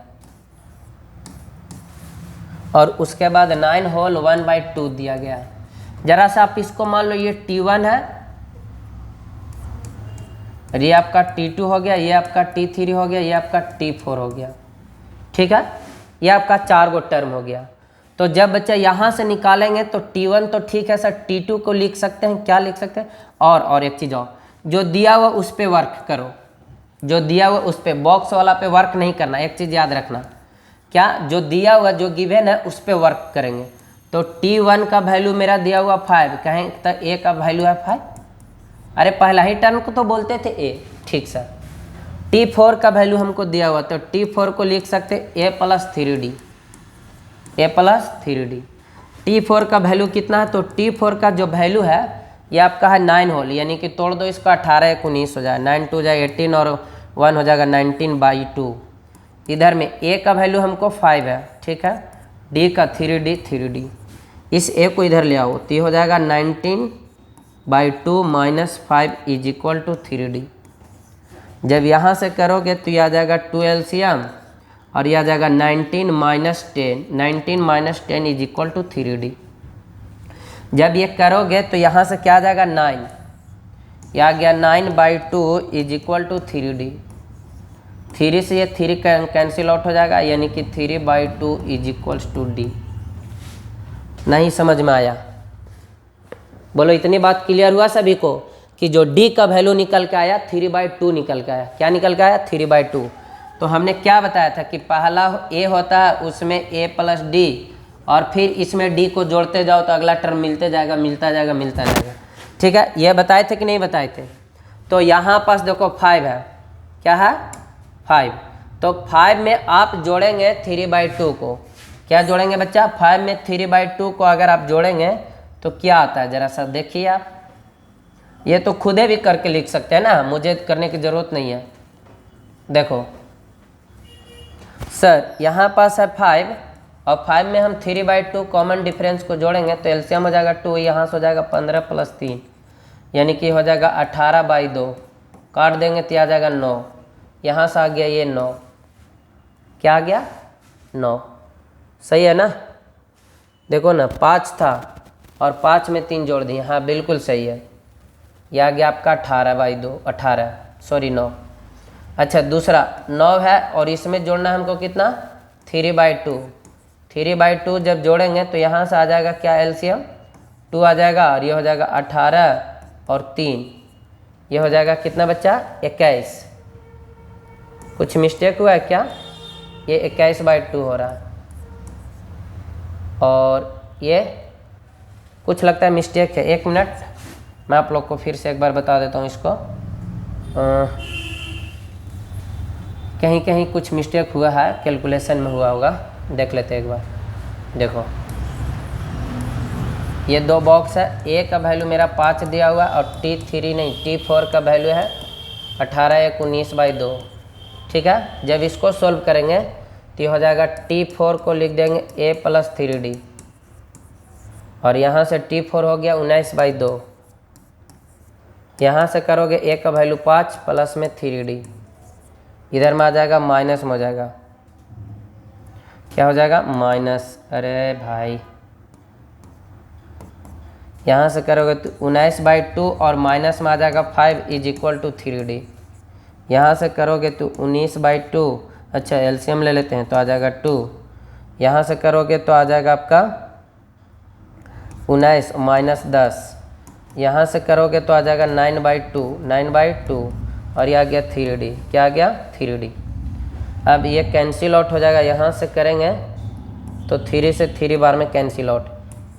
S1: और उसके बाद 9 होल 1/2 दिया गया। जरा सा आप इसको मान लो ये T1 है, और ये आपका T2 हो गया, ये आपका T3 हो गया, ये आपका T4 हो गया। ठीक है, ये आपका 4 गो टर्म हो गया। तो जब बच्चा यहाँ से निकालेंगे तो T1 तो ठीक है सर, T2 को लिख सकते हैं, क्या लिख सकते हैं? और एक चीज़ और, जो दिया हुआ उस पर वर्क करो। जो दिया हुआ उस पर बॉक्स वाला पे वर्क नहीं करना। एक चीज़ याद रखना, क्या जो दिया हुआ जो गिवन है उस पर वर्क करेंगे। तो T1 का वैल्यू मेरा दिया हुआ 5, कहें तो A का वैल्यू है 5। अरे पहला ही टर्म को तो बोलते थे A, ठीक सर। T4 का वैल्यू हमको दिया हुआ, तो T4 को लिख सकते A plus 3D, A plus 3D। T4 का वैल्यू कितना है, तो T4 का जो वैल्यू है ये आपका है 9 होल, यानी कि तोड़ दो इसका 18 × 19 हो जाए, 9 2 जाए 18 और 1 हो जाएगा 19/2। इधर में A का वैल्यू हमको 5 है, ठीक है। D का 3D, इस A को इधर ले आओ तो ये हो जाएगा 19/2 - 5 = 3D। जब यहाँ से करोगे तो ये आ जाएगा 2 LCM और ये आ जाएगा 19 - 10, 19 - 10 = 3D। जब ये करोगे तो यहाँ से क्या आ जाएगा 9, ये आ गया 9/2 = 3D। 3 से ये 3 कैंसिल आउट हो जाएगा, यानी कि 3/2 = D। नहीं समझ में आया? बोलो इतनी बात क्लियर हुआ सभी को कि जो D का वैल्यू निकल के आया 3/2 निकल के आया। क्या निकल के आया? 3/2। तो हमने क्या बताया था कि पहला A होता है उसमें A + D और फिर इसमें D को जोड़ते जाओ तो अगला टर्म मिलते जाएगा, मिलता जाएगा, मिलता जाएगा, ठीक है। ये बताए थे कि नहीं बताए थे? तो यहाँ पास देखो 5 है, क्या है 5। तो 5 में आप जोड़ेंगे 3/2 को। क्या जोड़ेंगे बच्चा? 5 में 3/2 को अगर आप जोड़ेंगे तो क्या आता है जरा सा देखिए आप। ये तो खुदे भी करके लिख सकते हैं ना, मुझे करने की ज़रूरत नहीं है। देखो सर यहाँ पास है 5 और 5 में हम 3/2 कॉमन डिफरेंस को जोड़ेंगे तो एलसीएम हो जाएगा 2, यहाँ से हो जाएगा 15 + 3, यानी कि हो जाएगा 18/2। काट देंगे तो आ जाएगा 9, यहाँ से आ गया ये 9, क्या आ गया 9, सही है ना। देखो ना 5 था और 5 में 3 जोड़ दिए, हाँ बिल्कुल सही है। यह आ गया आपका 18/2, 18 सॉरी 9। अच्छा दूसरा 9 है और इसमें जोड़ना है हमको कितना 3/2। 3/2 जब जोड़ेंगे तो यहाँ से आ जाएगा क्या एलसीएम 2 आ जाएगा और ये हो जाएगा 18 और 3, ये हो जाएगा कितना बच्चा 21। कुछ मिस्टेक हुआ है क्या? ये 21/2 हो रहा है और ये कुछ लगता है मिस्टेक है। 1 मिनट मैं आप लोग को फिर से एक बार बता देता हूँ इसको। कहीं कहीं कुछ मिस्टेक हुआ है, कैलकुलेशन में हुआ होगा, देख लेते हैं एक बार। देखो ये 2 बॉक्स है, A का वैल्यू मेरा 5 दिया हुआ और T3 नहीं T4 का वैल्यू है 18 × 19/2, ठीक है। जब इसको सोल्व करेंगे तो ये हो जाएगा T4 को लिख देंगे A + 3D और यहाँ से T4 हो गया 19/2। यहाँ से करोगे A का वैल्यू 5 प्लस में 3D, इधर में आ जाएगा माइनस में हो जाएगा, क्या हो जाएगा माइनस। अरे भाई यहाँ से करोगे तो 19/2 और माइनस में आ जाएगा 5 = 3D। यहाँ से करोगे तो 19/2, अच्छा एलसीएम ले लेते हैं तो आ जाएगा 2। यहाँ से करोगे तो आ जाएगा आपका 19 - 10, यहाँ से करोगे तो आ जाएगा 9/2 और ये आ गया 3D, क्या आ गया 3D। अब ये कैंसिल आउट हो जाएगा, यहाँ से करेंगे तो 3 से 3 बार में कैंसिल आउट,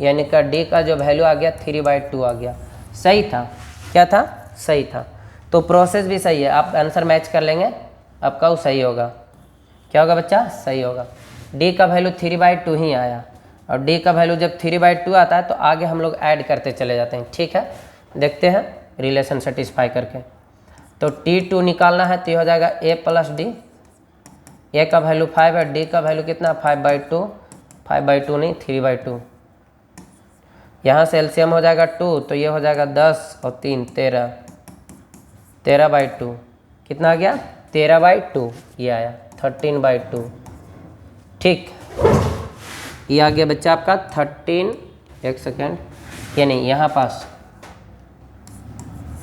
S1: यानी का D का जो वैल्यू आ गया 3/2 आ गया। सही था, क्या था सही था। तो प्रोसेस भी सही है, आप आंसर मैच कर लेंगे आपका वो सही होगा। क्या होगा बच्चा? सही होगा। D का वैल्यू 3/2 ही आया और D का वैल्यू जब 3/2 आता है तो आगे हम लोग ऐड करते चले जाते हैं, ठीक है। देखते हैं रिलेशन सेटिस्फाई करके। तो T2 निकालना है तो ये हो जाएगा A + D, A का वैल्यू 5 है, D का वैल्यू कितना 5/2, 5/2 नहीं 3/2। यहाँ से एलसीएम हो जाएगा 2 तो ये हो जाएगा 10 और 3 13, 13/2 कितना आ गया 13/2, ये आया 13/2, ठीक। ये आ गया बच्चा आपका 13, एक सेकेंड, ये नहीं यहाँ पास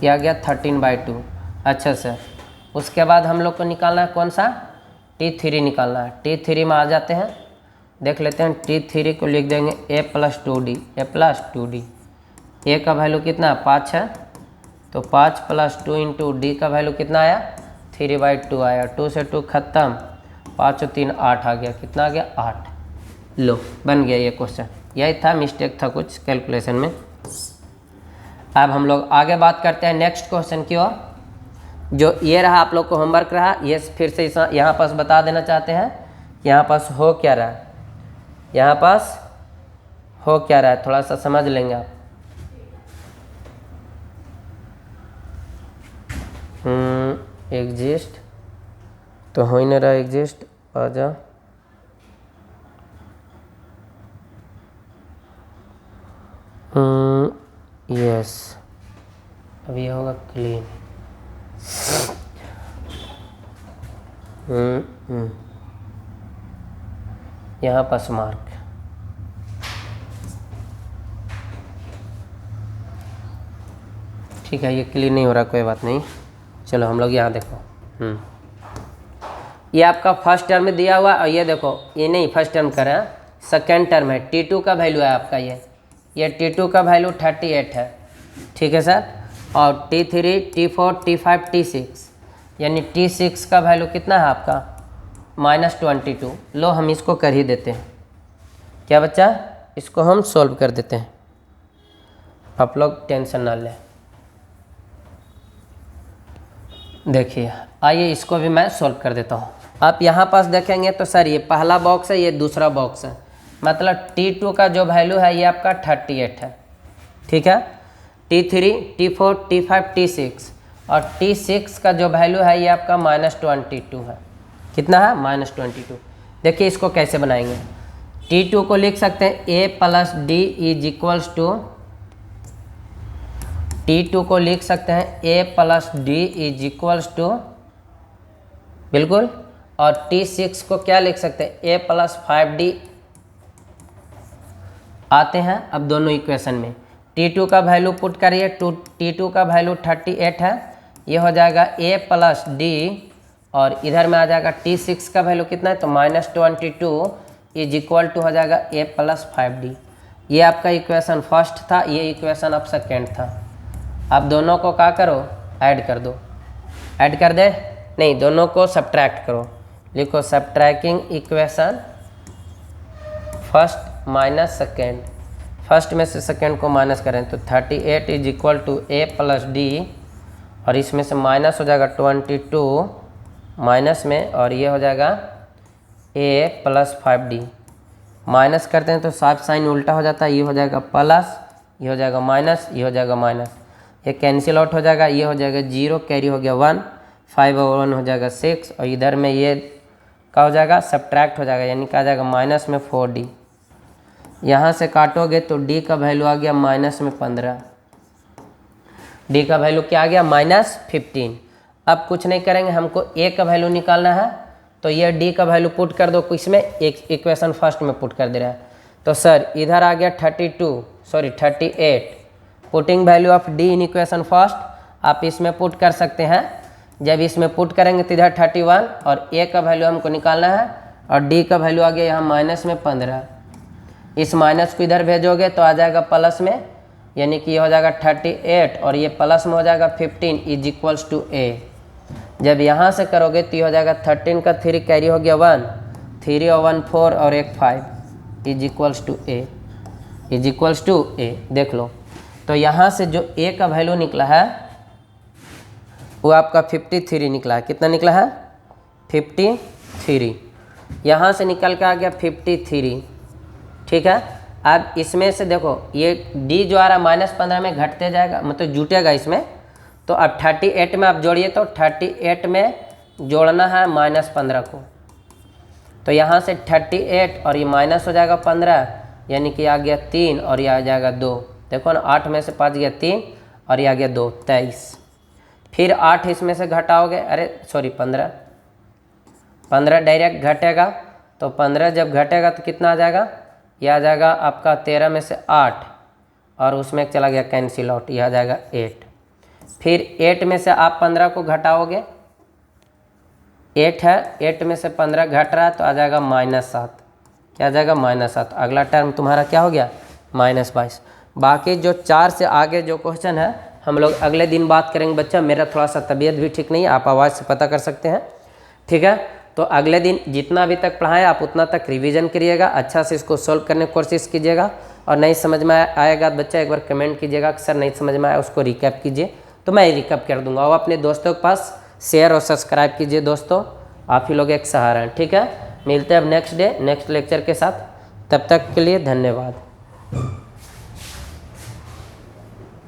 S1: ये आ गया 13/2। अच्छा सर, उसके बाद हम लोग को निकालना है कौन सा T3 निकालना है। T3 में आ जाते हैं, देख लेते हैं। T3 को लिख देंगे A + 2D, A + 2D। A का वैल्यू कितना 5 है तो 5 + 2 × D का वैल्यू कितना आया 3/2 आया, 2 से 2 खत्म, 5 और 3 8 आ गया, कितना आ गया 8। लो बन गया ये क्वेश्चन। यही था, मिस्टेक था कुछ कैलकुलेशन में। अब हम लोग आगे बात करते हैं नेक्स्ट क्वेश्चन की ओर। जो ये रहा आप लोग को होमवर्क रहा, ये फिर से यहाँ पास बता देना चाहते हैं कि यहाँ पास हो क्या रहा है, यहाँ पास हो क्या रहा है, थोड़ा सा समझ लेंगे आप। एग्जिस्ट तो हो ही नहीं रहा, एग्जिस्ट आ जा। यस, अब ये होगा क्लीन। यहाँ पास मार्क, ठीक है, ये क्लीन नहीं हो रहा, कोई बात नहीं। चलो हम लोग यहाँ देखो, ये आपका फर्स्ट टर्म में दिया हुआ, और ये देखो ये नहीं फर्स्ट टर्म कर रहे हैं, सेकेंड टर्म है। T2 का वैल्यू है आपका, ये T2 का वैल्यू 38 है, ठीक है सर। और T3, T4, T5, T6, यानी T6 का वैल्यू कितना है आपका -22। लो हम इसको कर ही देते हैं, क्या बच्चा, इसको हम सॉल्व कर देते हैं, आप लोग टेंशन ना लें। देखिए आइए इसको भी मैं सॉल्व कर देता हूँ। आप यहाँ पास देखेंगे तो सर ये पहला बॉक्स है, ये दूसरा बॉक्स है, मतलब T2 का जो वैल्यू है ये आपका 38 है, ठीक है। T3, T4, T5, T6 और T6 का जो वैल्यू है ये आपका -22 है। कितना है -22। देखिए इसको कैसे बनाएंगे। T2 को लिख सकते हैं A + D = T2 को लिख सकते हैं A + D = बिल्कुल, और T6 को क्या लिख सकते हैं A + 5D। आते हैं अब दोनों इक्वेशन में, T2 का वैल्यू पुट करिए, T2 का वैल्यू 38 है, ये हो जाएगा A + D, और इधर में आ जाएगा T6 का वैल्यू कितना है तो -22 = हो जाएगा A + 5D। ये आपका इक्वेशन फर्स्ट था, ये इक्वेशन अब सेकेंड था। आप दोनों को क्या करो, ऐड कर दो, ऐड कर दे, नहीं दोनों को सब्ट्रैक्ट करो। लिखो subtracting equation first minus second, first में से सेकेंड को माइनस करें तो 38 = A + D, और इसमें से माइनस हो जाएगा 22 माइनस में, और ये हो जाएगा A + 5D। माइनस करते हैं तो साफ साइन उल्टा हो जाता है, ये हो जाएगा प्लस, ये हो जाएगा माइनस, ये हो जाएगा माइनस, ये कैंसिल आउट हो जाएगा, ये हो जाएगा 0, कैरी हो गया 1, 5 और 1 हो जाएगा 6, और इधर में ये क्या हो जाएगा सब्ट्रैक्ट हो जाएगा, यानी क्या आ जाएगा माइनस में 4D। यहाँ से काटोगे तो D का वैल्यू आ गया -15, D का वैल्यू क्या आ गया -15। अब कुछ नहीं करेंगे, हमको A का वैल्यू निकालना है, तो ये D का वैल्यू पुट कर दो, इसमें एक इक्वेशन फर्स्ट में पुट कर दे रहा है। तो सर इधर आ गया 38, putting value of D in equation first, आप इसमें पुट कर सकते हैं। जब इसमें पुट करेंगे तो इधर 31, और A का वैल्यू हमको निकालना है, और D का वैल्यू आ गया यहाँ -15। इस माइनस को इधर भेजोगे तो आ जाएगा प्लस में, यानी कि ये हो जाएगा 38, और ये प्लस में हो जाएगा 15 = A। जब यहाँ से करोगे तो ये हो जाएगा 13 का 3 कैरी हो गया 1, 3 और 1 4 और 1 5 = A। देख लो, तो यहाँ से जो A का वैल्यू निकला है वो आपका 53 निकला है। कितना निकला है 53, यहाँ से निकल के आ गया 53, ठीक है। अब इसमें से देखो ये D जो आ रहा है -15 में घटते जाएगा, मतलब जुटेगा इसमें, तो अब 38 में आप जोड़िए, तो 38 में जोड़ना है -15 को, तो यहाँ से 38 और ये माइनस हो जाएगा 15, यानी कि आ गया 3 और ये आ जाएगा 2। देखो ना 8 में से 5 गया 3 और ये आ गया 2, 23। फिर 8 इसमें से घटाओगे, अरे सॉरी 15 डायरेक्ट घटेगा, तो 15 जब घटेगा तो कितना आ जाएगा, यह आ जाएगा आपका 13 में से 8, और उसमें चला गया कैंसिल आउट, यह आ जाएगा 8। फिर 8 में से आप 15 को घटाओगे, 8 है, 8 में से 15 घट रहा है तो आ जाएगा -7। क्या आ जाएगा -7। अगला टर्म तुम्हारा क्या हो गया -22। बाकी जो 4 से आगे जो क्वेश्चन है हम लोग अगले दिन बात करेंगे बच्चा। मेरा थोड़ा सा तबीयत भी ठीक नहीं है, आप आवाज़ से पता कर सकते हैं, ठीक है। तो अगले दिन जितना अभी तक पढ़ाएं आप उतना तक रिवीजन करिएगा, अच्छा से इसको सॉल्व करने की कोशिश कीजिएगा। और नहीं समझ में आएगा बच्चा एक बार कमेंट कीजिएगा कि सर नहीं समझ में आया, उसको रिकैप कीजिए, तो मैं रिकैप कर दूंगा। और अपने दोस्तों के पास शेयर और सब्सक्राइब कीजिए दोस्तों, आप ही लोग एक सहारा हैं, ठीक है। मिलते हैं अब नेक्स्ट डे नेक्स्ट लेक्चर के साथ, तब तक के लिए धन्यवाद।